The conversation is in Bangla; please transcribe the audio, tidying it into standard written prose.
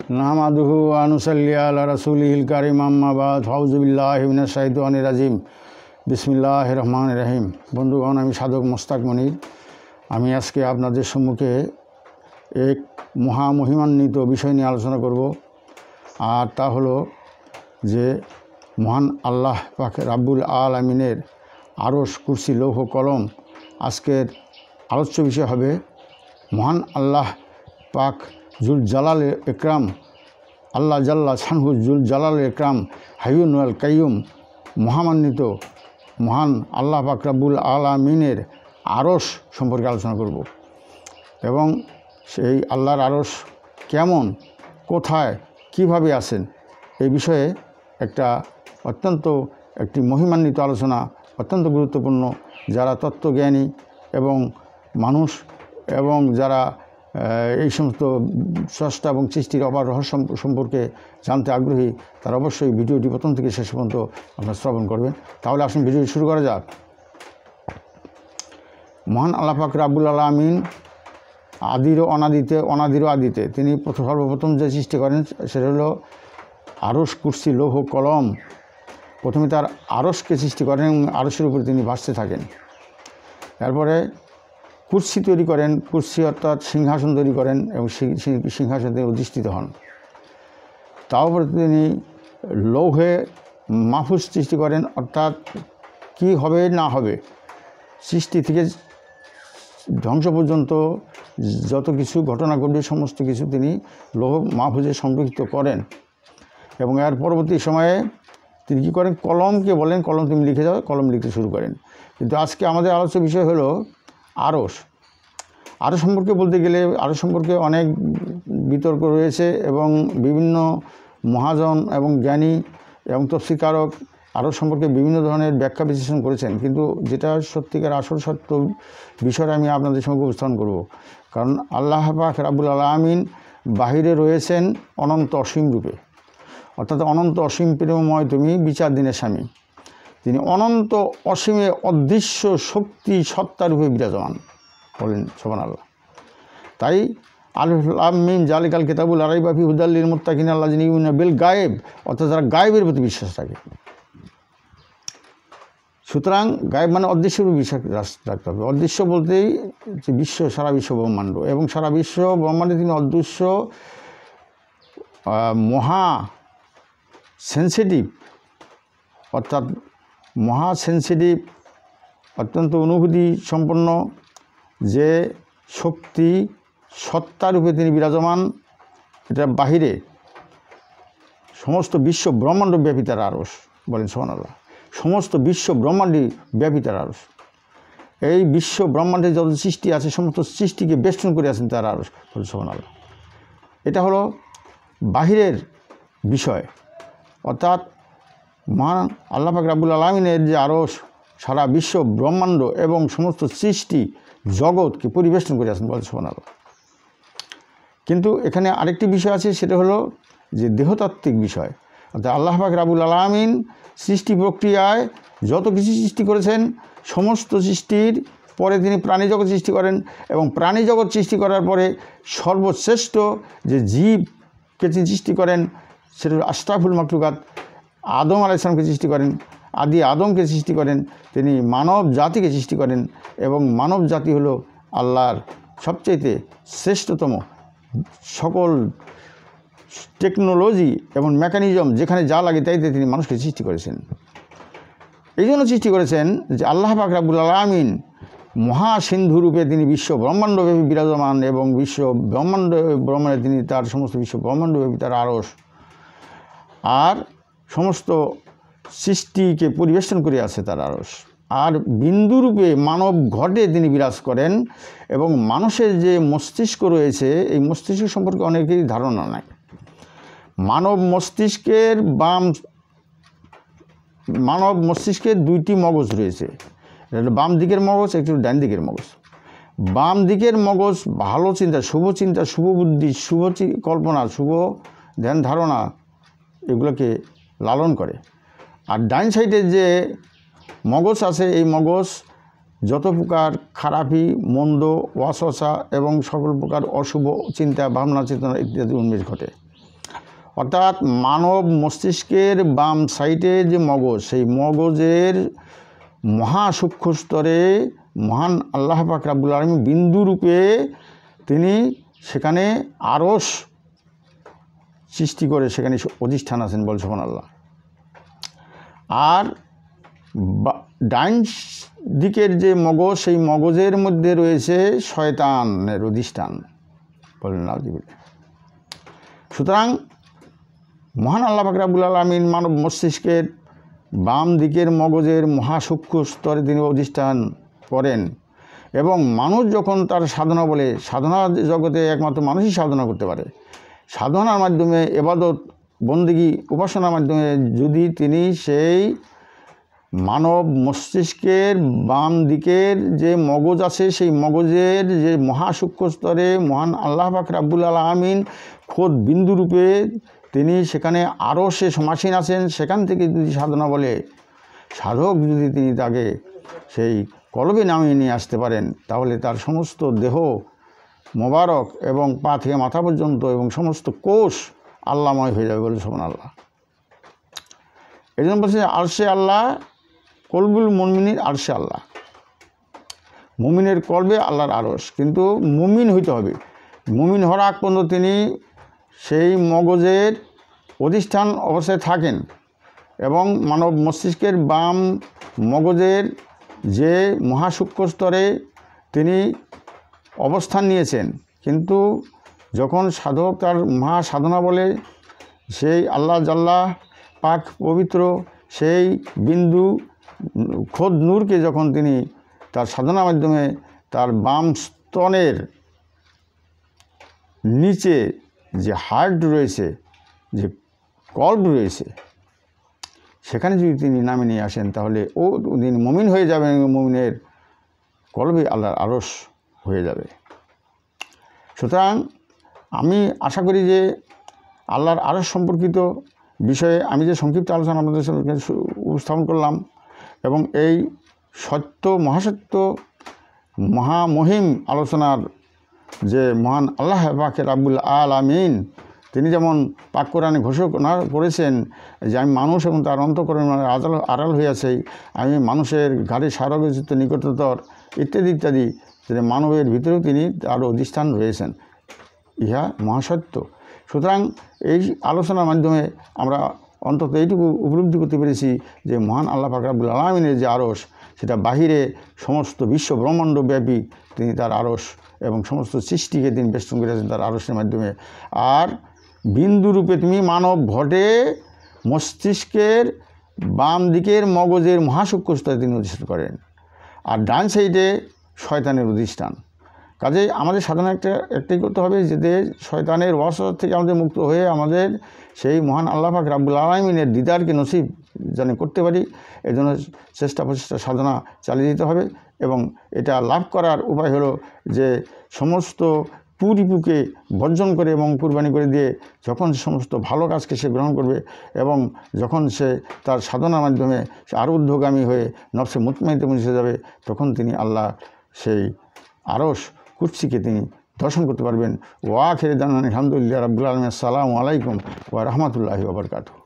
নাহমাদুহু ওয়া নুসাল্লি আলা রাসূলিহিল কারীম আম্মা বা'দ আউযু বিল্লাহি মিনাশ শাইতানির রাজিম বিসমিল্লাহির রহমানির রহিম। বন্ধুগণ, আমি সাধক মোস্তাক মনির। আমি আজকে আপনাদের সম্মুখে এক মহামহিমান্বিত বিষয় নিয়ে আলোচনা করব, আর তা হলো যে মহান আল্লাহ পাক রাব্বুল আলামিনের আরশ, কুরসি, লৌহ কলম। আজকের আলোচ্য বিষয় হবে মহান আল্লাহ পাক জুল জালাল একরাম, আল্লাহ জাল্লা শানহু জুল জালাল একরাম হাইয়ুন ওয়াল কাইয়ুম, মহামান্বিত মহান আল্লাহ পাক রাব্বুল আলামিনের আরশ সম্পর্কে আলোচনা করব এবং সেই আল্লাহর আরশ কেমন, কোথায়, কিভাবে আছেন, এই বিষয়ে একটি মহিমান্বিত আলোচনা, অত্যন্ত গুরুত্বপূর্ণ। যারা তত্ত্বজ্ঞানী এবং মানুষ এবং যারা এই সমস্ত স্রষ্টা এবং সৃষ্টির অপার রহস্য সম্পর্কে জানতে আগ্রহী, তারা অবশ্যই ভিডিওটি প্রথম থেকে শেষ পর্যন্ত আপনারা শ্রবণ করবেন। তাহলে আসুন ভিডিওটি শুরু করা যাক। মহান আল্লাহ পাক রাব্বুল আলামিন অনাদিরও আদিতে তিনি সর্বপ্রথম যে সৃষ্টি করেন সেটা হলো আরশ, কুরসি, লৌহ কলম। প্রথমে তার আরশকে সৃষ্টি করেন এবং আরশের উপরে তিনি ভাসতে থাকেন। এরপরে কুরসি তৈরি করেন, কুরসি অর্থাৎ সিংহাসন তৈরি করেন এবং সিংহাসন তিনি অধিষ্ঠিত হন। তারপরে তিনি লৌহে মাহফুজ সৃষ্টি করেন, অর্থাৎ কি হবে না হবে, সৃষ্টি থেকে ধ্বংস পর্যন্ত যত কিছু ঘটনা ঘটবে সমস্ত কিছু তিনি লৌহ মাহফুজে সংরক্ষিত করেন। এবং এর পরবর্তী সময়ে তিনি কী করেন, কলমকে বলেন, কলম তুমি লিখে যাও, কলম লিখতে শুরু করেন। কিন্তু আজকে আমাদের আলোচ্য বিষয় হলো আরশ। আরশ সম্পর্কে বলতে গেলে আরশ সম্পর্কে অনেক বিতর্ক রয়েছে এবং বিভিন্ন মহাজন এবং জ্ঞানী এবং তফসিরকারক আরশ সম্পর্কে বিভিন্ন ধরনের ব্যাখ্যা বিশ্লেষণ করেছেন। কিন্তু যেটা সত্যিকার আসল সত্য বিষয়টা আমি আপনাদের সঙ্গে উপস্থাপন করব। কারণ আল্লাহ পাক রাব্বুল আলামিন বাহিরে রয়েছেন অনন্ত অসীম রূপে, অর্থাৎ অনন্ত অসীম প্রেমময় তুমি বিচার দিনের স্বামী। তিনি অনন্ত অসীমে অদৃশ্য শক্তি সত্তারূপে বিরাজমান, বলেন সুবহানাল্লাহ। তাই আলিফ লাম মিম জালিকাল কিতাবুল লা রাইবা ফিহি হুদাল লিল মুত্তাকিন আল্লাযিনা ইউমিনুনা বিল গায়েব, অর্থাৎ যারা গায়েবের প্রতি বিশ্বাস রাখে। সুতরাং গায়েব মানে অদৃশ্যরূপে বিশ্বাস রাখতে হবে। অদৃশ্য বলতেই যে বিশ্ব, সারা বিশ্ব ব্রহ্মাণ্ড, এবং সারা বিশ্ব ব্রহ্মাণ্ডে তিনি অদৃশ্য, মহা সেন্সিটিভ, অর্থাৎ মহা সেন্সিটিভ, অত্যন্ত অনুভূতি সম্পন্ন যে শক্তি সত্তারূপে তিনি বিরাজমান। এটা বাহিরে সমস্ত বিশ্ব ব্রহ্মাণ্ড ব্যাপী তার আরশ, বলেন সুবহানাল্লাহ। সমস্ত বিশ্ব ব্রহ্মাণ্ডে ব্যাপী তার আরশ। এই বিশ্ব ব্রহ্মাণ্ডে যত সৃষ্টি আছে সমস্ত সৃষ্টিকে বেষ্টন করে আছেন তার আরশ, বলেন সুবহানাল্লাহ। এটা হলো বাহিরের বিষয়, অর্থাৎ মহান আল্লাহ পাক রাব্বুল আলামিনের যে আরশ সারা বিশ্ব ব্রহ্মাণ্ড এবং সমস্ত সৃষ্টি জগৎকে পরিবেষ্টন করে আছেন, বলেন সুবহানাল্লাহ। কিন্তু এখানে আরেকটি বিষয় আছে, সেটা হলো যে দেহতাত্ত্বিক বিষয়। অর্থাৎ আল্লাহ পাক রাব্বুল আলামিন সৃষ্টি প্রক্রিয়ায় যত কিছু সৃষ্টি করেছেন সমস্ত সৃষ্টির পরে তিনি প্রাণী জগৎ সৃষ্টি করেন, এবং প্রাণী জগৎ সৃষ্টি করার পরে সর্বশ্রেষ্ঠ যে জীবকে তিনি সৃষ্টি করেন সেটা হল আশরাফুল মাখলুকাত আদম আলাইহিস সালামকে সৃষ্টি করেন, আদি আদমকে সৃষ্টি করেন। তিনি মানব জাতিকে সৃষ্টি করেন, এবং মানব জাতি হলো আল্লাহর সবচেয়ে শ্রেষ্ঠতম। সকল টেকনোলজি এবং মেকানিজম যেখানে যা লাগে তাইতে তিনি মানুষকে সৃষ্টি করেছেন। এই জন্য সৃষ্টি করেছেন যে আল্লাহ পাক রাব্বুল আলামিন মহাসিন্ধু রূপে তিনি বিশ্ব ব্রহ্মাণ্ডব্যাপী বিরাজমান, এবং বিশ্ব ব্রহ্মাণ্ডে তিনি তার সমস্ত বিশ্ব ব্রহ্মাণ্ডব্যাপী তার আরশ আর সমস্ত সৃষ্টিকে পরিবেষ্টন করে আছে তার আরশ। আর বিন্দুরূপে মানব ঘটে তিনি বিরাজ করেন, এবং মানুষের যে মস্তিষ্ক রয়েছে এই মস্তিষ্ক সম্পর্কে অনেকেরই ধারণা নাই। মানব মস্তিষ্কের দুইটি মগজ রয়েছে, এটা বাম দিকের মগজ, একটু ডান দিকের মগজ। বাম দিকের মগজ ভালো চিন্তা, শুভ বুদ্ধি, শুভ কল্পনা, শুভ ধ্যান ধারণা এগুলোকে লালন করে। আর ডান সাইডে যে মগজ আছে এই মগজ যত প্রকার খারাপি, মন্দ, ওয়াসওয়াসা এবং সকল প্রকার অশুভ চিন্তা, ভাবনা, চেতনা ইত্যাদি উন্মেষ ঘটে। অর্থাৎ মানব মস্তিষ্কের বাম সাইডে যে মগজ, সেই মগজের মহাসূক্ষ্ম স্তরে মহান আল্লাহ পাক রব্বুল আলামিন বিন্দুরূপে তিনি সেখানে আরশ সৃষ্টি করে সেখানে অধিষ্ঠান আছেন, বল সুবহানাল্লাহ। আর ডাইন দিকের যে মগজ, সেই মগজের মধ্যে রয়েছে শয়তানের অধিষ্ঠান, বলেন নাউযুবিল্লাহ। সুতরাং মহান আল্লাহ পাক রব্বুল আলামিন মানব মস্তিষ্কের বাম দিকের মগজের মহাসূক্ষ্ম স্তরে তিনি অধিষ্ঠান করেন এবং মানুষ যখন তার সাধনা বলে, সাধনা জগতে একমাত্র মানুষই সাধনা করতে পারে। সাধনার মাধ্যমে, ইবাদত বন্দেগী উপাসনার মাধ্যমে যদি তিনি সেই মানব মস্তিষ্কের বাম দিকের যে মগজ আছে, সেই মগজের যে মহাসূক্ষ্ম স্তরে মহান আল্লাহ পাক রব্বুল আলামিন খোদ বিন্দুরূপে তিনি সেখানে আরশে সমাসীন আছেন, সেখান থেকে যদি সাধনা বলে সাধক যদি তিনি তাকে সেই কলবে নামিয়ে নিয়ে আসতে পারেন, তাহলে তার সমস্ত দেহ মোবারক এবং পা থেকে মাথা পর্যন্ত এবং সমস্ত কোষ আল্লাহময় হয়ে যাবে, বলে সুবহানাল্লাহ। এই জন্য বলছে আরশে আল্লাহ, কলবুল মুমিনির আরশে আল্লাহ, মুমিনের কলবে আল্লাহর আরশ। কিন্তু মুমিন হইতে হবে, মুমিন হওয়ার আগ পর্যন্ত তিনি সেই মগজের অধিষ্ঠান অবস্থায় থাকেন এবং মানব মস্তিষ্কের বাম মগজের যে মহাসূক্ষ্ম স্তরে তিনি অবস্থান নিয়েছেন। কিন্তু যখন সাধক তার মহাসাধনা বলে সেই আল্লাহ জাল্লাহ পাক পবিত্র সেই বিন্দু খোদ নূরকে যখন তিনি তার সাধনার মাধ্যমে তার বাম স্তনের নিচে যে হার্ট রয়েছে, যে কল্ব রয়েছে, সেখানে যদি তিনি নামে নিয়ে আসেন, তাহলে তিনি মুমিন হয়ে যাবেন এবং মুমিনের কলবে আল্লাহর আরশ হয়ে যাবে। সুতরাং আমি আশা করি যে আল্লাহর আরশ সম্পর্কিত বিষয়ে আমি যে সংক্ষিপ্ত আলোচনা আপনাদের সামনে উপস্থাপন করলাম এবং এই সত্য মহাসত্য মহামহিম আলোচনার যে মহান আল্লাহ পাক রব্বুল আলামিন তিনি যেমন পাক কোরআনে ঘোষণা করেছেন যে আমি মানুষ এবং তার অন্তঃকরণ আড়াল হয়ে আছি, আমি মানুষের ঘাড়ে সারগচিত নিকটতর ইত্যাদি ইত্যাদি, যে মানবের ভিতরেও তিনি তার অধিষ্ঠান রয়েছেন, ইহা মহাসত্য। সুতরাং এই আলোচনার মাধ্যমে আমরা অন্তত এইটুকু উপলব্ধি করতে পেরেছি যে মহান আল্লাহ পাক রব্বুল আলামিনের যে আরশ, সেটা বাহিরে সমস্ত বিশ্ব ব্রহ্মাণ্ডব্যাপী তিনি তার আরশ এবং সমস্ত সৃষ্টিকে তিনি বেষ্টন করেছেন তার আরশের মাধ্যমে। আর বিন্দুরূপে তুমি মানব ঘটে মস্তিষ্কের বাম দিকের মগজের মহাসূক্ষ্ম স্তরে তিনি অধিষ্ঠান করেন, আর ডান সাইডে শয়তানের অধিষ্ঠান। কাজেই আমাদের সাধনা একটাই করতে হবে, যাতে শয়তানের ওয়াসওয়াসা থেকে আমাদের মুক্ত হয়ে আমাদের সেই মহান আল্লাহ পাক রব্বুল আলামিনের দিদারকে নসিব যেন করতে পারি। এই জন্য চেষ্টা প্রচেষ্টা সাধনা চালিয়ে যেতে হবে এবং এটা লাভ করার উপায় হলো যে সমস্ত পুরিপুকে বর্জন করে এবং কুরবানি করে দিয়ে যখন সমস্ত ভালো কাজকে সে গ্রহণ করবে এবং যখন সে তার সাধনার মাধ্যমে সে আরও ঊর্ধ্বগামী হয়ে নফসে মুতমাইতে পৌঁছে যাবে, তখন তিনি আল্লাহ সেই আরশ কুরসিকে তিনি দর্শন করতে পারবেন। ওয়া আখিরি দাওয়ানা আলহামদুলিল্লাহি রাব্বিল আলামিন। আসসালামু আলাইকুম ওয়া রাহমাতুল্লাহি ওয়া বারাকাতুহু।